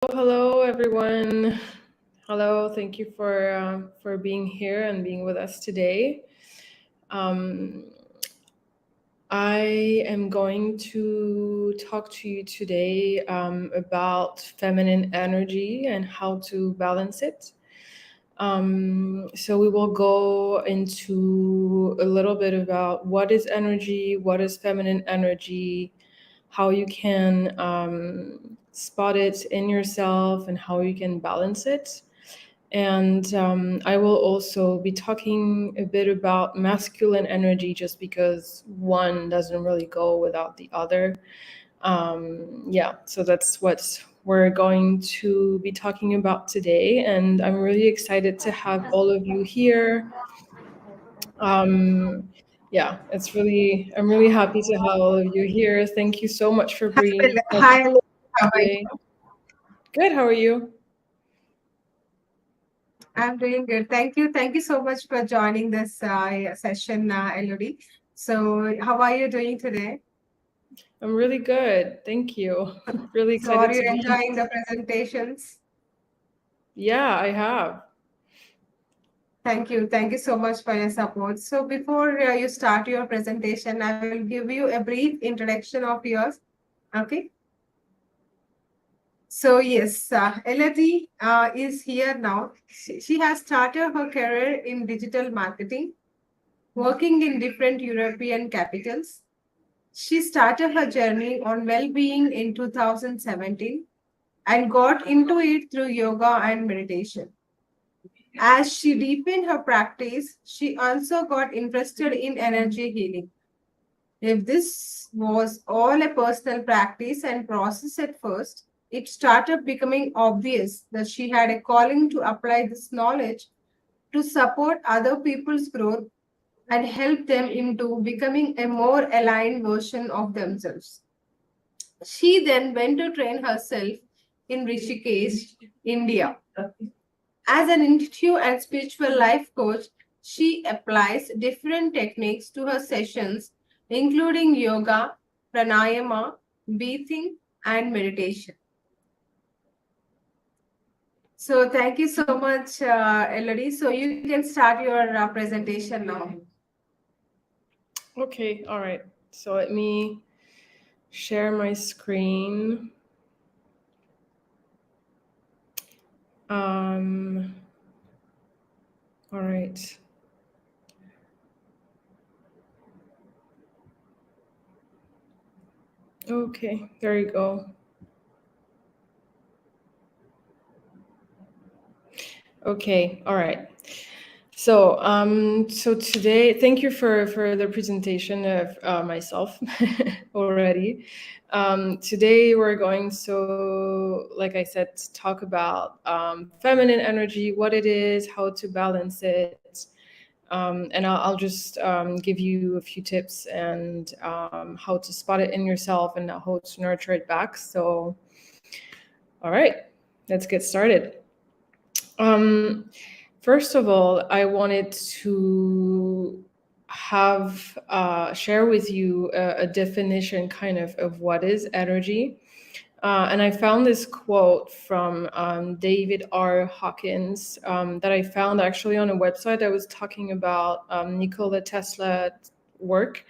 Hello, everyone. Hello, thank you for being here and being with us today. Um, I am going to talk to you today about feminine energy and how to balance it. So we will go into a little bit about what is energy, what is feminine energy, how you can spot it in yourself, and how you can balance it. And I will also be talking a bit about masculine energy just because one doesn't really go without the other. So that's what we're going to be talking about today. And I'm really excited to have all of you here. Um, I'm really happy to have all of you here. Thank you so much for bringing us Hi, how are today. you? Good, how are you? I'm doing good. Thank you. Thank you so much for joining this session, Elodie. So, how are you doing today? I'm really good. Thank you. Really So, are excited you to be. enjoying the presentations? Yeah, I have. Thank you. Thank you so much for your support. So, before you start your presentation, I will give you a brief introduction of yours. Okay. So, yes, Elodie is here now. She has started her career in digital marketing, working in different European capitals. She started her journey on well being in 2017 and got into it through yoga and meditation. As she deepened her practice, she also got interested in energy healing. If this was all a personal practice and process at first, it started becoming obvious that she had a calling to apply this knowledge to support other people's growth and help them into becoming a more aligned version of themselves. She then went to train herself in Rishikesh, India. As an intuitive and spiritual life coach, she applies different techniques to her sessions, including yoga, pranayama, breathing, and meditation. So, thank you so much, Elodie. So, you can start your presentation now. Okay, all right. So let me share my screen. Um, all right. Okay, there you go. Okay, all right. So today, thank you for the presentation of myself already. Today we're going like I said, to talk about feminine energy, what it is, how to balance it, and I'll just give you a few tips and how to spot it in yourself and how to nurture it back. So, all right, let's get started. Um, First of all, I wanted to have share with you a definition kind of what is energy. And I found this quote from David R. Hawkins that I found actually on a website that was talking about Nikola Tesla work.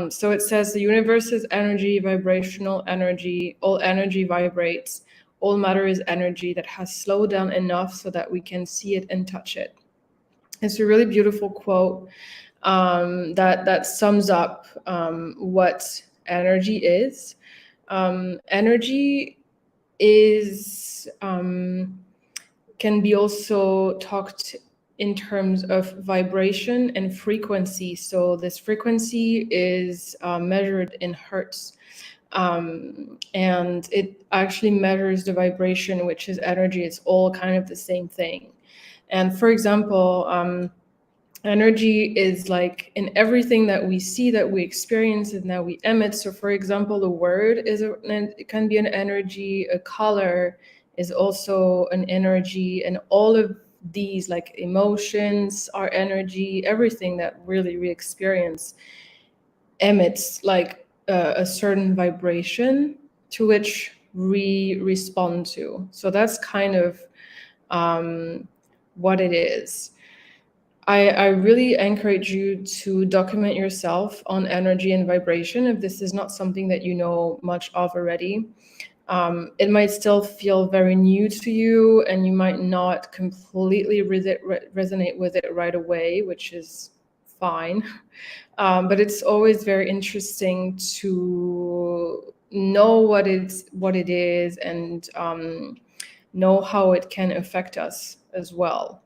So it says the universe is energy, vibrational energy, all energy vibrates. All matter is energy that has slowed down enough so that we can see it and touch it. It's a really beautiful quote that sums up what energy is. Energy is can be also talked in terms of vibration and frequency. So this frequency is measured in hertz. And it actually measures the vibration, which is energy. It's all kind of the same thing. And for example, energy is like in everything that we see, that we experience, and that we emit. So for example, the word it can be an energy, a color is also an energy, and all of these like emotions are energy. Everything that really we experience emits like a certain vibration to which respond to. So that's kind of what it is. I really encourage you to document yourself on energy and vibration if this is not something that you know much of already. It might still feel very new to you, and you might not completely resonate with it right away, which is fine. But it's always very interesting to know what it is, and know how it can affect us as well.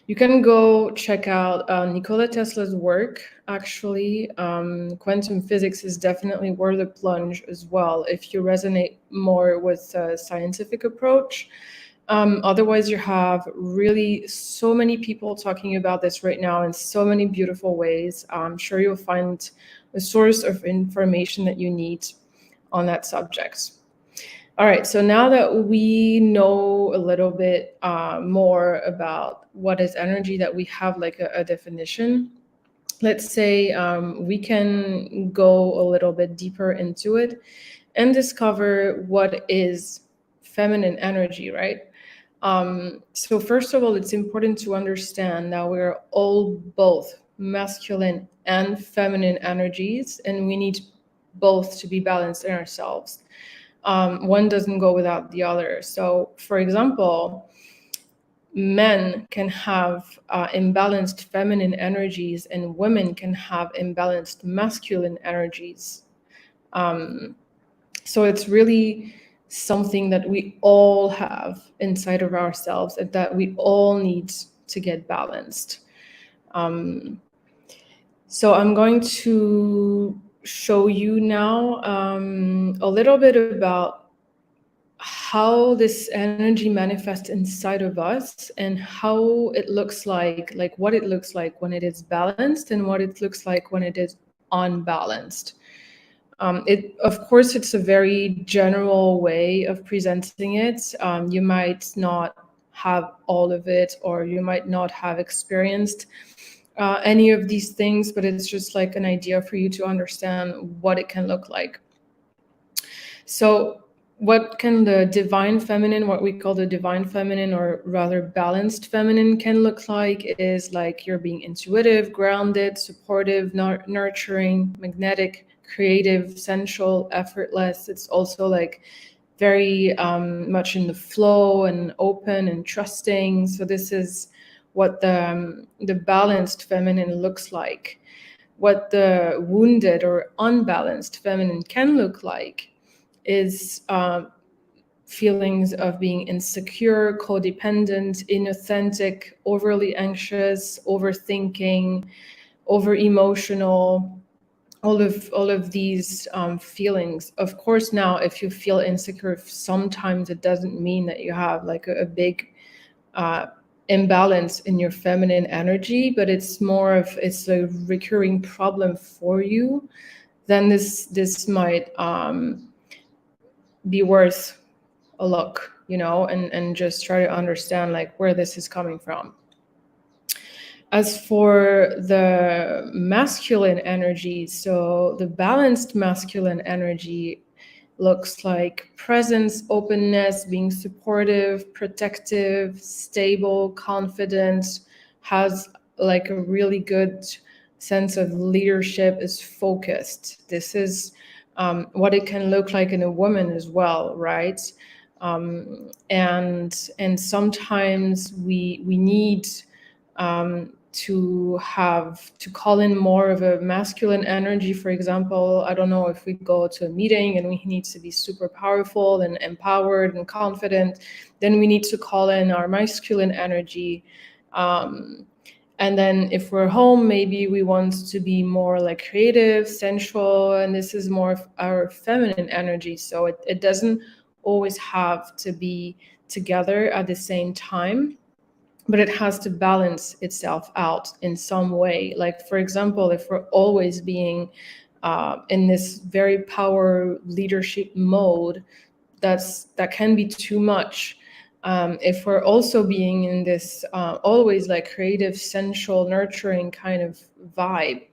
You can go check out Nikola Tesla's work. Actually, quantum physics is definitely worth a plunge as well if you resonate more with a scientific approach. Otherwise, you have really so many people talking about this right now in so many beautiful ways. I'm sure you'll find a source of information that you need on that subject. All right, so now that we know a little bit more about what is energy, that we have like a definition, let's say we can go a little bit deeper into it and discover what is feminine energy, right? So first of all, it's important to understand that we're all both masculine and feminine energies, and we need both to be balanced in ourselves. One doesn't go without the other. So, for example, men can have imbalanced feminine energies, and women can have imbalanced masculine energies. So it's really something that we all have inside of ourselves, and that we all need to get balanced. So I'm going to show you now a little bit about how this energy manifests inside of us, and how it looks like what it looks like when it is balanced, and what it looks like when it is unbalanced. Of course, it's a very general way of presenting it. You might not have all of it, or you might not have experienced any of these things, but it's just like an idea for you to understand what it can look like. So what can the divine feminine, what we call the divine feminine, or rather balanced feminine, can look like is like you're being intuitive, grounded, supportive, nurturing, magnetic, creative, sensual, effortless. It's also like very much in the flow and open and trusting. So this is what the balanced feminine looks like. What the wounded or unbalanced feminine can look like is feelings of being insecure, codependent, inauthentic, overly anxious, overthinking, over emotional, all of these feelings. Of course, now if you feel insecure, sometimes it doesn't mean that you have like a big imbalance in your feminine energy, but it's a recurring problem for you. Then this might be worth a look, and just try to understand like where this is coming from. As for the masculine energy, so the balanced masculine energy looks like presence, openness, being supportive, protective, stable, confident, has like a really good sense of leadership, is focused. This is what it can look like in a woman as well, right? And sometimes we need to call in more of a masculine energy. For example, I don't know, if we go to a meeting and we need to be super powerful and empowered and confident, then we need to call in our masculine energy. And then if we're home, maybe we want to be more like creative, sensual, and this is more of our feminine energy. So it doesn't always have to be together at the same time, but it has to balance itself out in some way. Like, for example, if we're always being in this very power leadership mode, that can be too much. If we're also being in this always like creative, sensual, nurturing kind of vibe,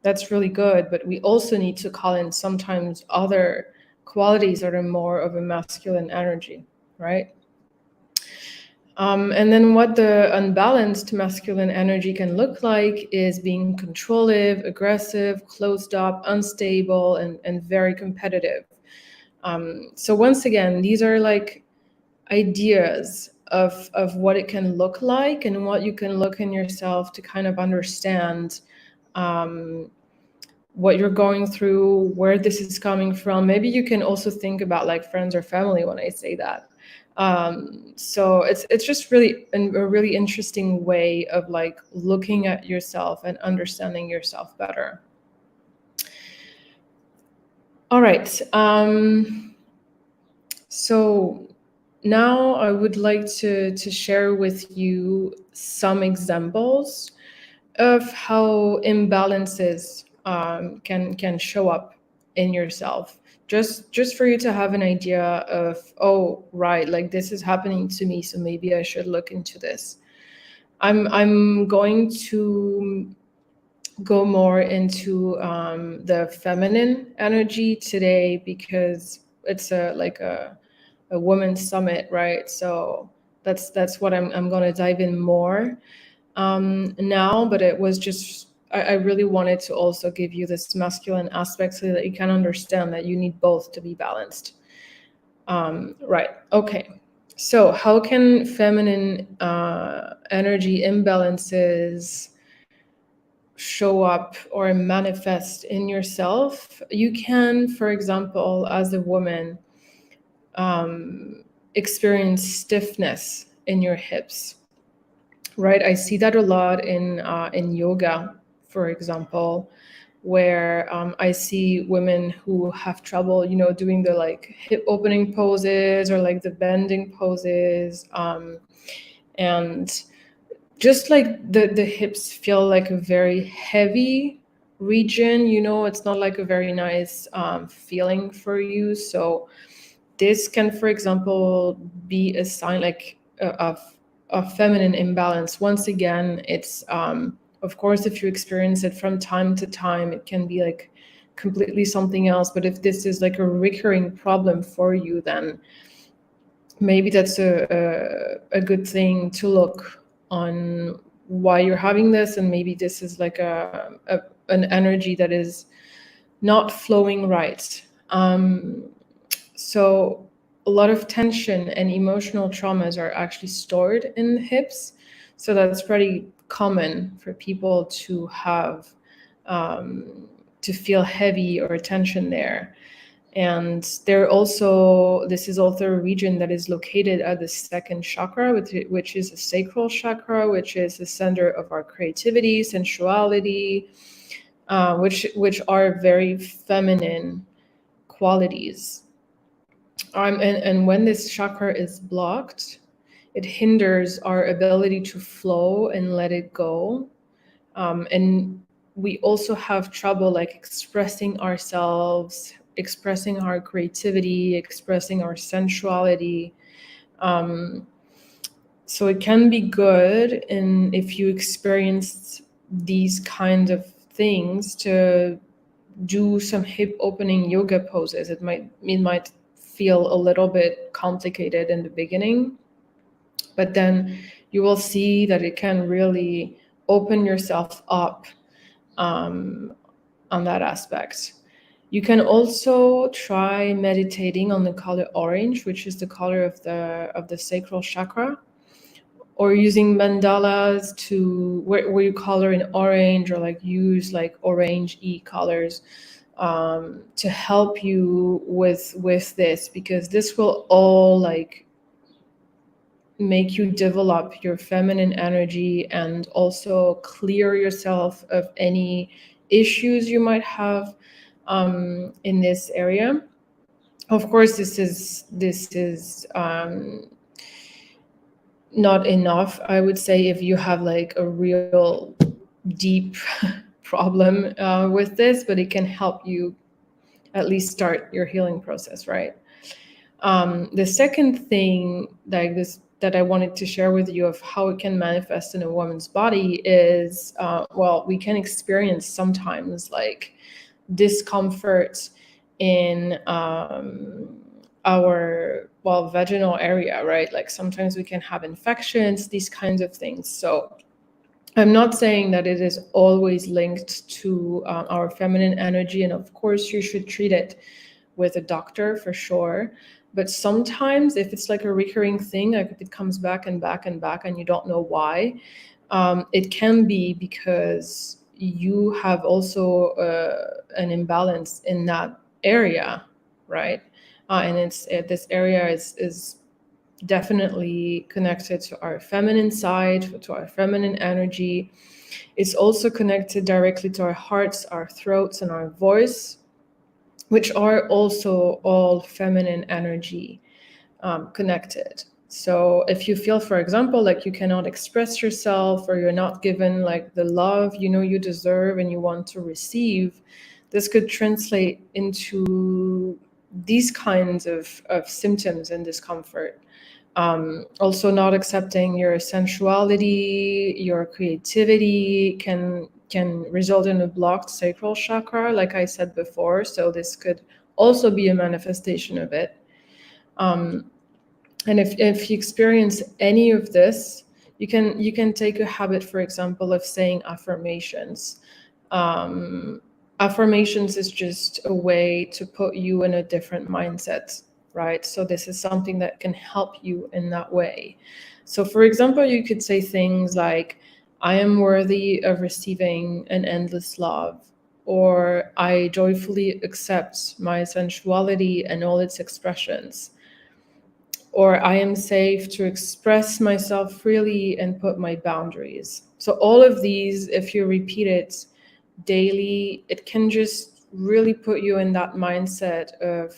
that's really good. But we also need to call in sometimes other qualities that are more of a masculine energy, right? And then what the unbalanced masculine energy can look like is being controlling, aggressive, closed up, unstable, and very competitive. So once again, these are like ideas of what it can look like and what you can look in yourself to kind of understand what you're going through, where this is coming from. Maybe you can also think about like friends or family when I say that. So it's just really a really interesting way of like looking at yourself and understanding yourself better. All right. So now I would like to share with you some examples of how imbalances can show up in yourself. Just for you to have an idea of, oh, right, like this is happening to me, so maybe I should look into this. I'm going to go more into the feminine energy today because it's a women's summit, right? So that's what I'm going to dive in more now. But it was just I really wanted to also give you this masculine aspect so that you can understand that you need both to be balanced. Right. Okay. So how can feminine energy imbalances show up or manifest in yourself? You can, for example, as a woman, experience stiffness in your hips, right? I see that a lot in yoga, for example, where I see women who have trouble, doing the like hip opening poses or like the bending poses, and just like the hips feel like a very heavy region. It's not like a very nice feeling for you. So this can, for example, be a sign like of feminine imbalance. Once again, it's of course, if you experience it from time to time, it can be like completely something else. But if this is like a recurring problem for you, then maybe that's a good thing to look on why you're having this, and maybe this is like an energy that is not flowing right. So a lot of tension and emotional traumas are actually stored in the hips. So that's pretty common for people to have, to feel heavy or tension there. And this is also a region that is located at the second chakra, which is the sacral chakra, which is the center of our creativity, sensuality, which are very feminine qualities. And when this chakra is blocked, it hinders our ability to flow and let it go. And we also have trouble like expressing ourselves, expressing our creativity, expressing our sensuality. So it can be good, and if you experience these kind of things, to do some hip opening yoga poses. It might feel a little bit complicated in the beginning, but then you will see that it can really open yourself up on that aspect. You can also try meditating on the color orange, which is the color of the sacral chakra, or using mandalas where you color in orange, or like use like orange colors to help you with this, because this will all like make you develop your feminine energy and also clear yourself of any issues you might have in this area. Of course, this is not enough, I would say, if you have like a real deep problem with this, but it can help you at least start your healing process, right? The second thing that I wanted to share with you of how it can manifest in a woman's body is, we can experience sometimes like discomfort in our vaginal area, right? Like sometimes we can have infections, these kinds of things. So I'm not saying that it is always linked to our feminine energy, and of course you should treat it with a doctor for sure. But sometimes if it's like a recurring thing, like if it comes back and back and back and you don't know why, it can be because you have also an imbalance in that area, right? And this area is definitely connected to our feminine side, to our feminine energy. It's also connected directly to our hearts, our throats, and our voice, which are also all feminine energy connected. So if you feel, for example, like you cannot express yourself, or you're not given like the love you know you deserve and you want to receive, this could translate into these kinds of symptoms and discomfort. Also, not accepting your sensuality, your creativity can result in a blocked sacral chakra, like I said before. So this could also be a manifestation of it. And if you experience any of this, you can take a habit, for example, of saying affirmations. Affirmations is just a way to put you in a different mindset, right? So this is something that can help you in that way. So for example, you could say things like, I am worthy of receiving an endless love, or I joyfully accept my sensuality and all its expressions, or I am safe to express myself freely and put my boundaries. So all of these, if you repeat it daily, it can just really put you in that mindset of,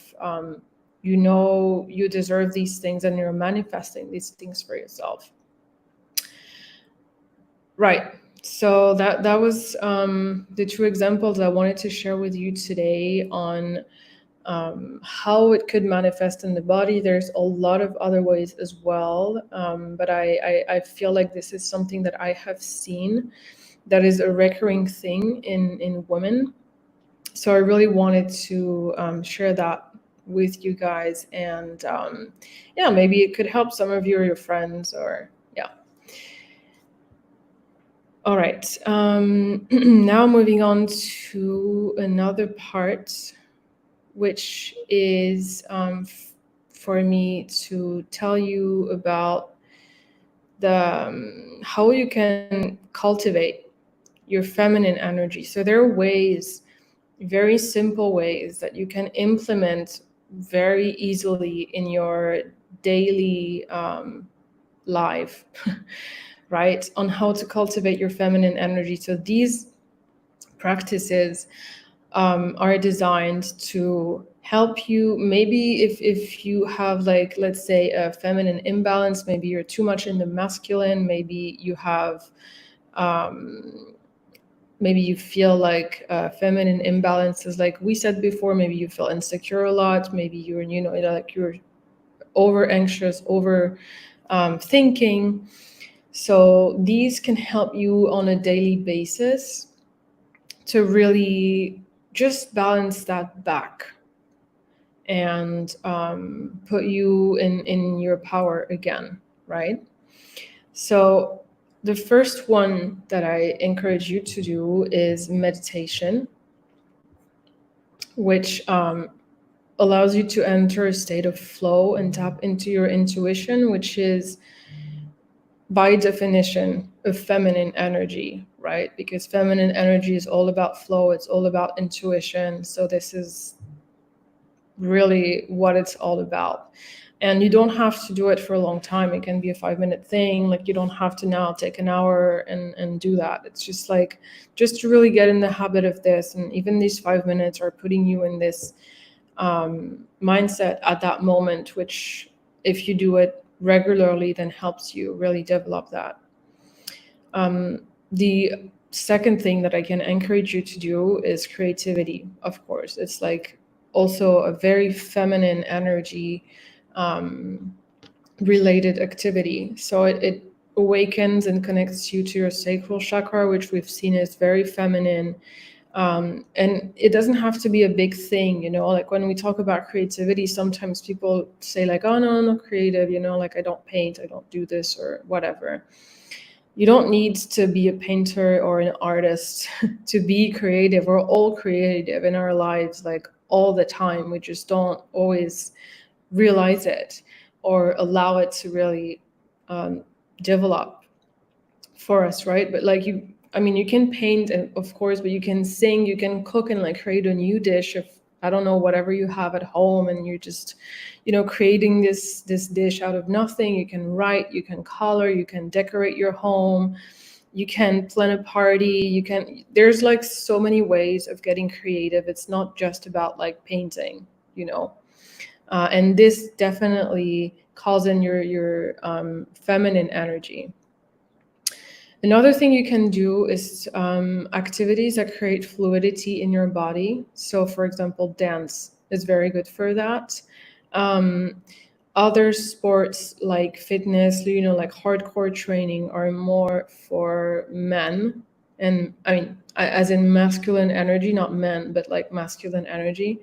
you know, you deserve these things and you're manifesting these things for yourself. Right. So that was the two examples I wanted to share with you today on how it could manifest in the body. There's a lot of other ways as well, but I feel like this is something that I have seen that is a recurring thing in women. So I really wanted to share that with you guys, and yeah, maybe it could help some of you or your friends, or yeah. All right. Now moving on to another part, which is for me to tell you about the how you can cultivate your feminine energy. So there are ways, very simple ways that you can implement very easily in your daily life, right? On how to cultivate your feminine energy. So these practices are designed to help you. Maybe if you have, like, let's say a feminine imbalance, maybe you're too much in the masculine, maybe you have maybe you feel like feminine imbalances, like we said before, maybe you feel insecure a lot, maybe you're, you know, like you're over anxious, over thinking. So these can help you on a daily basis to really just balance that back and put you in your power again, right? So the first one that I encourage you to do is meditation, which allows you to enter a state of flow and tap into your intuition, which is by definition of feminine energy, right? Because feminine energy is all about flow, it's all about intuition. So this is really what it's all about. And you don't have to do it for a long time. It can be a 5-minute thing. Like, you don't have to now take an hour and do that. It's just like, just to really get in the habit of this. And even these 5 minutes are putting you in this mindset at that moment, which if you do it regularly, then helps you really develop that. The second thing that I can encourage you to do is creativity. Of course, it's like also a very feminine energy related activity. So it awakens and connects you to your sacral chakra, which we've seen is very feminine. And it doesn't have to be a big thing, like when we talk about creativity, sometimes people say like, oh no, I'm not creative, like I don't paint, I don't do this or whatever. You don't need to be a painter or an artist to be creative. We're all creative in our lives, like all the time. We just don't always realize it or allow it to really develop for us, right? But like you can paint, and of course, but you can sing, you can cook, and like create a new dish of, I don't know, whatever you have at home, and you're just creating this dish out of nothing. You can write, you can color, you can decorate your home, you can plan a party, there's like so many ways of getting creative. It's not just about like painting, and this definitely calls in your feminine energy. Another thing you can do is activities that create fluidity in your body. So, for example, dance is very good for that. Um, Other sports like fitness, like hardcore training, are more for men. And I mean, as in masculine energy, not men, but like masculine energy.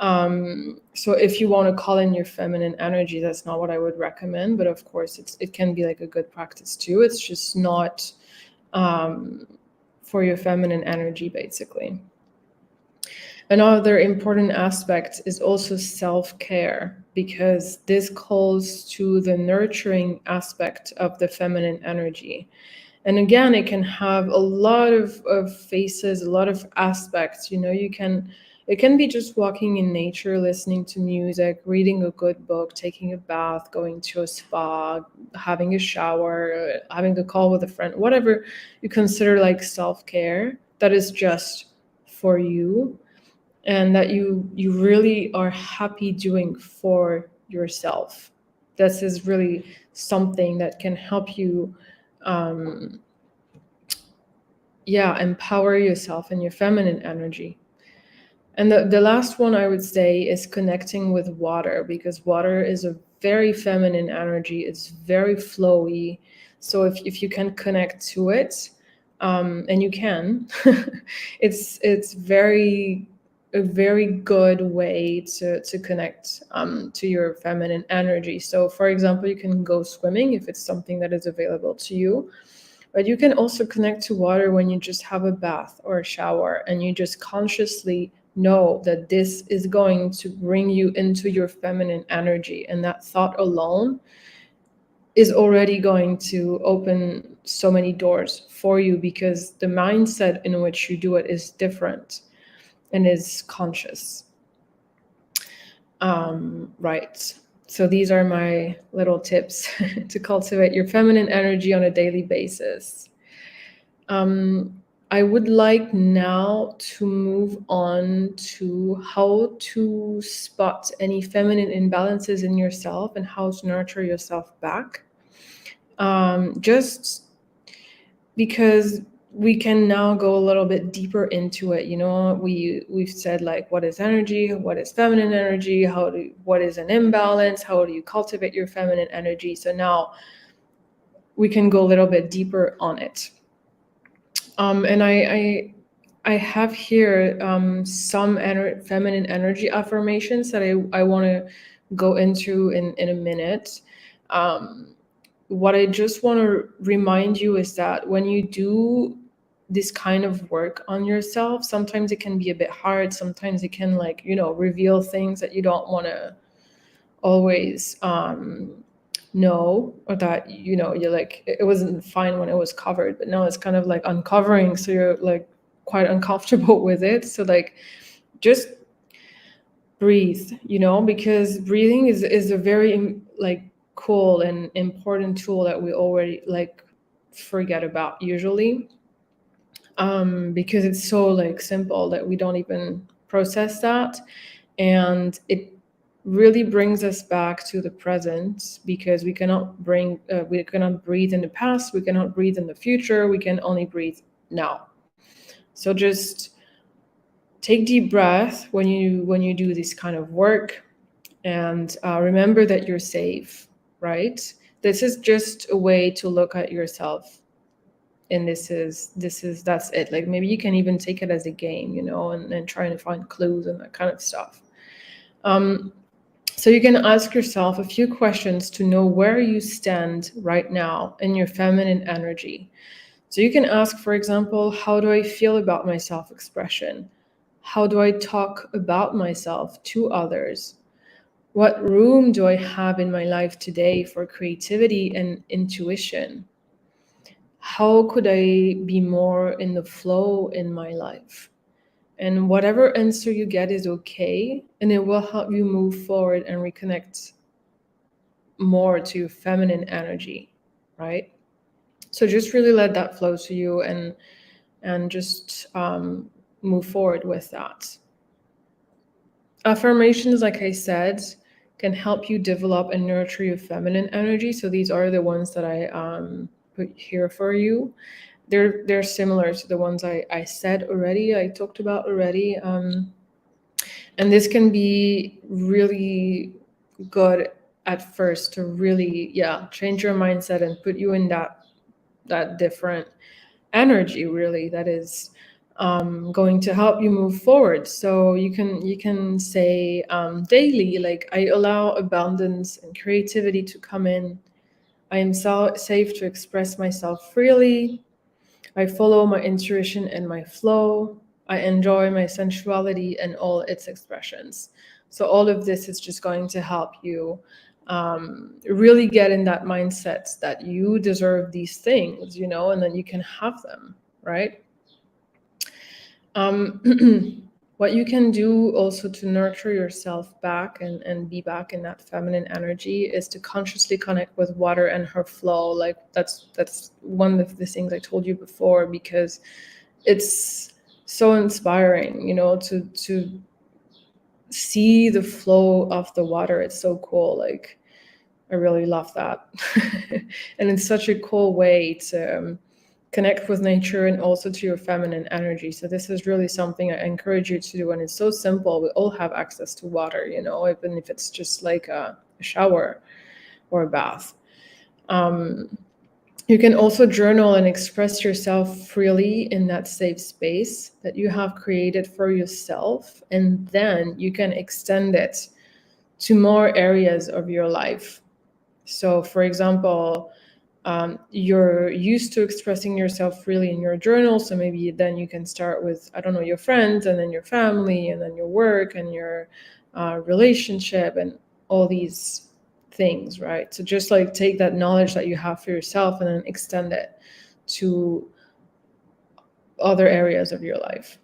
So if you want to call in your feminine energy, that's not what I would recommend. But of course, it can be like a good practice too. It's just not for your feminine energy, basically. Another important aspect is also self-care, because this calls to the nurturing aspect of the feminine energy. And again, it can have a lot of faces, a lot of aspects. It can be just walking in nature, listening to music, reading a good book, taking a bath, going to a spa, having a shower, having a call with a friend, whatever you consider like self-care that is just for you, and that you really are happy doing for yourself. This is really something that can help you empower yourself and your feminine energy. And the last one I would say is connecting with water, because water is a very feminine energy. It's very flowy. So if you can connect to it, and you can, it's a very good way to connect to your feminine energy. So for example, you can go swimming if it's something that is available to you. But you can also connect to water when you just have a bath or a shower, and you just consciously know that this is going to bring you into your feminine energy. And that thought alone is already going to open so many doors for you, because the mindset in which you do it is different and is conscious. Right. So these are my little tips to cultivate your feminine energy on a daily basis. I would like now to move on to how to spot any feminine imbalances in yourself and how to nurture yourself back. Just because we can now go a little bit deeper into it. We've said like, what is energy, what is feminine energy, what is an imbalance, how do you cultivate your feminine energy. So now we can go a little bit deeper on it. And I have here some feminine energy affirmations that I want to go into in a minute. What I just want to remind you is that when you do this kind of work on yourself, sometimes it can be a bit hard. Sometimes it can reveal things that you don't want to always know, or that you're like, it wasn't fine when it was covered, but now it's kind of like uncovering, so you're like quite uncomfortable with it. So like, just breathe, because breathing is a very like cool and important tool that we already like forget about usually, because it's so like simple that we don't even process that. And it really brings us back to the present, because we cannot breathe in the past, we cannot breathe in the future, we can only breathe now. So just take deep breath when you do this kind of work, and remember that you're safe, right? This is just a way to look at yourself and that's it. Like maybe you can even take it as a game, and trying to find clues and that kind of stuff. So you can ask yourself a few questions to know where you stand right now in your feminine energy. So you can ask, for example, how do I feel about my self-expression? How do I talk about myself to others? What room do I have in my life today for creativity and intuition? How could I be more in the flow in my life? And whatever answer you get is okay, and it will help you move forward and reconnect more to your feminine energy, right? So just really let that flow to you, and just move forward with that. Affirmations, like I said, can help you develop and nurture your feminine energy. So these are the ones that I put here for you. They're similar to the ones I said already, I talked about already. And this can be really good at first to really, change your mindset and put you in that different energy, really, that is going to help you move forward. So you can say daily, like, I allow abundance and creativity to come in. I am safe to express myself freely. I follow my intuition and my flow. I enjoy my sensuality and all its expressions. So all of this is just going to help you really get in that mindset that you deserve these things, and then you can have them, right? What you can do also to nurture yourself back and be back in that feminine energy is to consciously connect with water and her flow. Like that's one of the things I told you before, because it's so inspiring, to see the flow of the water. It's so cool. Like, I really love that. And it's such a cool way to connect with nature and also to your feminine energy. So this is really something I encourage you to do. And it's so simple. We all have access to water, even if it's just like a shower or a bath. You can also journal and express yourself freely in that safe space that you have created for yourself. And then you can extend it to more areas of your life. So, for example, you're used to expressing yourself freely in your journal. So maybe then you can start with, I don't know, your friends, and then your family, and then your work, and your relationship, and all these things, right? So just like take that knowledge that you have for yourself and then extend it to other areas of your life.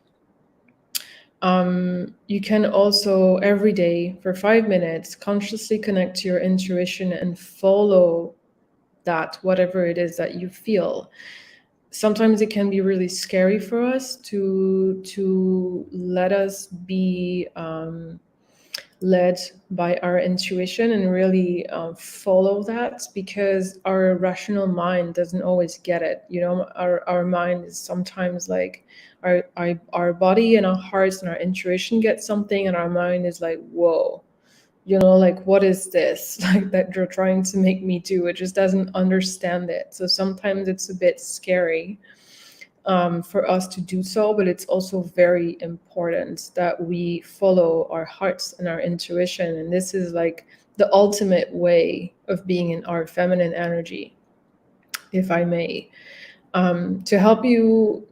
You can also every day for 5 minutes consciously connect to your intuition and follow that, whatever it is that you feel. Sometimes it can be really scary for us to let us be led by our intuition and really follow that, because our rational mind doesn't always get it. Our mind is sometimes like our body and our hearts and our intuition get something, and our mind is like, whoa, like, what is this like that you're trying to make me do? It just doesn't understand it. So sometimes it's a bit scary for us to do so, but it's also very important that we follow our hearts and our intuition. And this is like the ultimate way of being in our feminine energy, if I may. To help you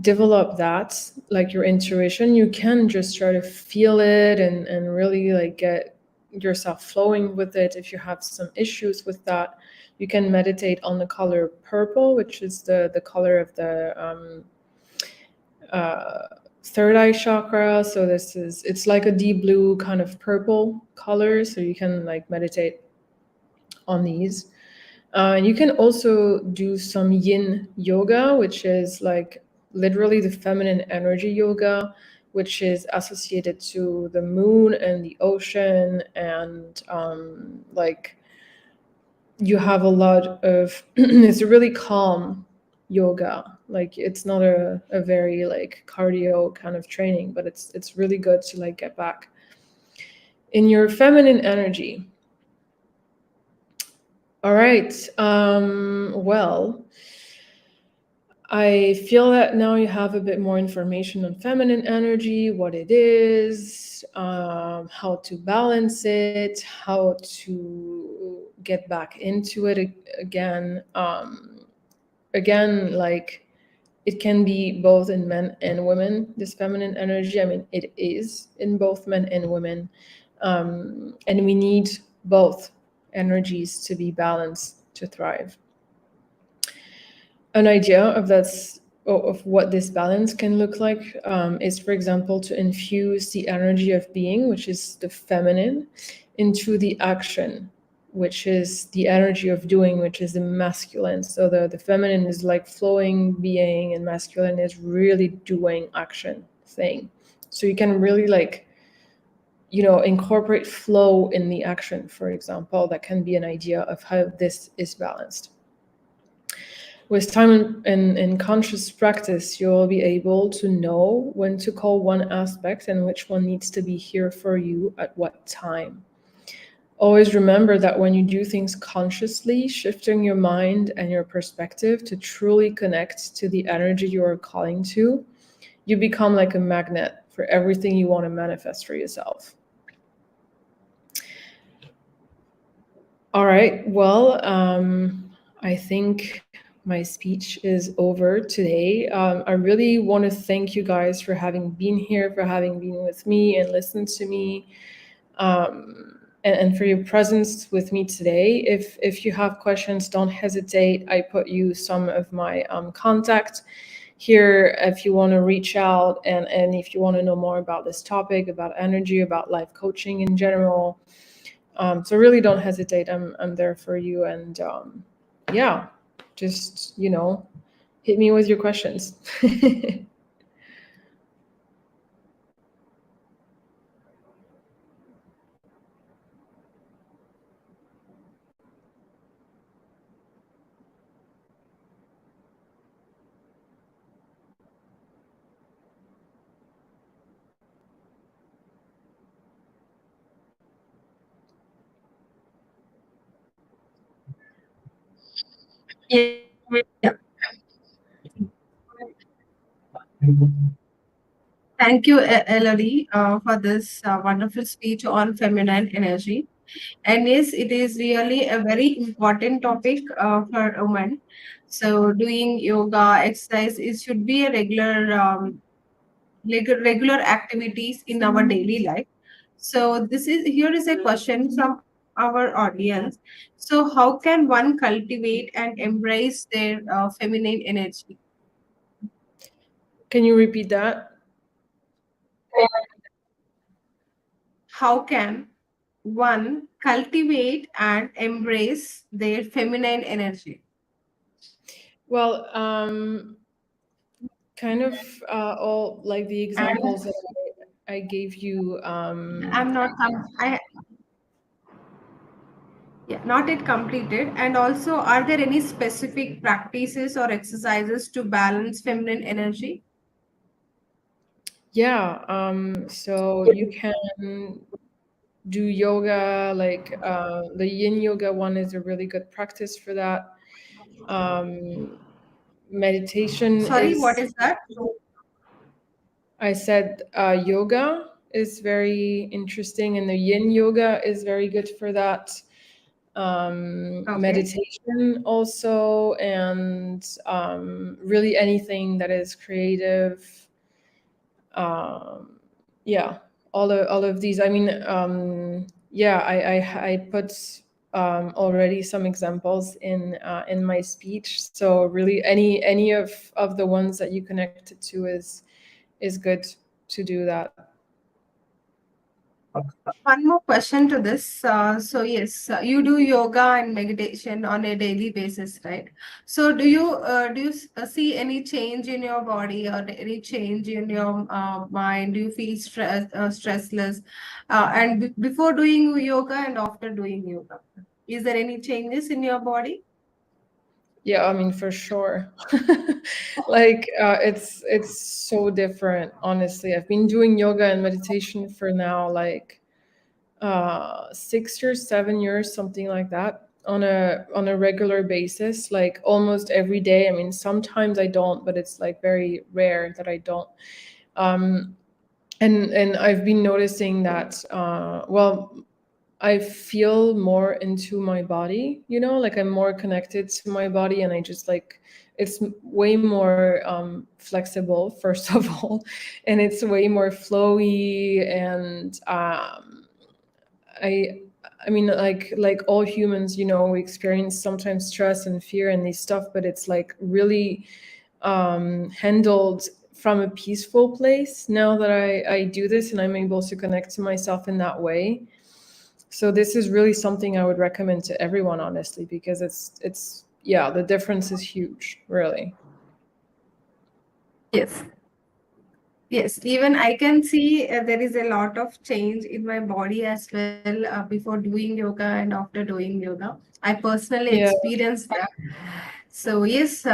develop that, like your intuition, you can just try to feel it and really like get yourself flowing with it. If you have some issues with that, you can meditate on the color purple, which is the color of the third eye chakra. So it's like a deep blue kind of purple color. So you can like meditate on these. You can also do some yin yoga, which is like literally the feminine energy yoga, which is associated to the moon and the ocean. And like you have a lot of, it's a really calm yoga. Like it's not a very like cardio kind of training, but it's really good to like get back in your feminine energy. All right. Well, I feel that now you have a bit more information on feminine energy, what it is, how to balance it, how to get back into it again. Again, like it can be both in men and women, this feminine energy. I mean, it is in both men and women. And we need both energies to be balanced to thrive. An idea of what this balance can look like is, for example, to infuse the energy of being, which is the feminine, into the action, which is the energy of doing, which is the masculine. So the feminine is like flowing being, and masculine is really doing action thing. So you can really like, incorporate flow in the action, for example. That can be an idea of how this is balanced. With time and conscious practice, you'll be able to know when to call one aspect and which one needs to be here for you at what time. Always remember that when you do things consciously, shifting your mind and your perspective to truly connect to the energy you are calling to, you become like a magnet for everything you want to manifest for yourself. All right, well, I think my speech is over today. I really want to thank you guys for having been here, for having been with me and listened to me, and for your presence with me today. If you have questions, don't hesitate. I put you some of my contact here if you want to reach out, and if you want to know more about this topic, about energy, about life coaching in general. So really don't hesitate. I'm there for you, and yeah, just hit me with your questions. Yeah. Thank you, Elodie, for this wonderful speech on feminine energy. And yes, it is really a very important topic for women. So, doing yoga, exercise, it should be a regular activities in our daily life. So, here is a question from our audience. So, how can one cultivate and embrace their feminine energy? Can you repeat that? How can one cultivate and embrace their feminine energy? Well, kind of all like the examples And that I gave you. I'm not I yeah, not yet completed. And also, are there any specific practices or exercises to balance feminine energy? Yeah, so you can do yoga, like the yin yoga one is a really good practice for that. Um, meditation Sorry, what is, is that? I said, yoga is very interesting, and the yin yoga is very good for that. Okay. Meditation also, and really anything that is creative. Um, yeah, all of these. I mean, yeah, I put already some examples in my speech. So really, any of the ones that you connected to is good to do that. One more question to this. So yes, you do yoga and meditation on a daily basis, right? So do you see any change in your body or any change in your mind? Do you feel stressless? And before doing yoga and after doing yoga, is there any changes in your body? Yeah, I mean, for sure. Like it's so different, honestly. I've been doing yoga and meditation for now like 6 years, 7 years, something like that. on a regular basis, like almost every day. I mean, sometimes I don't, but it's like very rare that I don't. Um, and I've been noticing that well, I feel more into my body, like I'm more connected to my body, and I just like it's way more flexible, first of all, and it's way more flowy, and I I mean, like all humans, we experience sometimes stress and fear and these stuff, but it's like really handled from a peaceful place now that I do this and I'm able to connect to myself in that way. So this is really something I would recommend to everyone, honestly, because it's yeah, the difference is huge, really. Yes. Yes, even I can see there is a lot of change in my body as well before doing yoga and after doing yoga. I personally Yeah, experienced that. So, yes,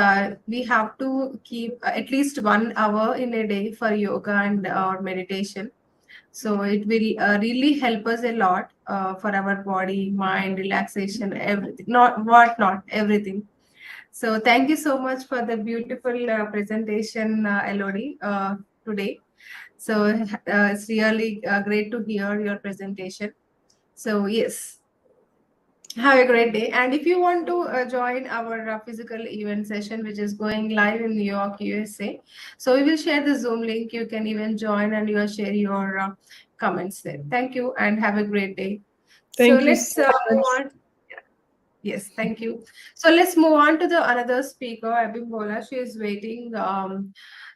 we have to keep at least 1 hour in a day for yoga and or meditation. So, it will really help us a lot for our body, mind, relaxation, everything. Not everything. So thank you so much for the beautiful presentation, Elodie, today. So it's really great to hear your presentation. So yes, have a great day. And if you want to join our physical event session, which is going live in New York, USA, so we will share the Zoom link. You can even join and you will share your comments there. Thank you and have a great day. So thank you let's so move much. on. Yes, thank you. So let's move on to the another speaker, Abimbola. She is waiting.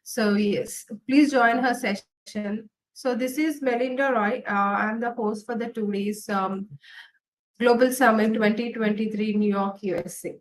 So yes, please join her session. So this is Melinda Roy. I'm the host for the 2 days Global Summit 2023 New York, USA.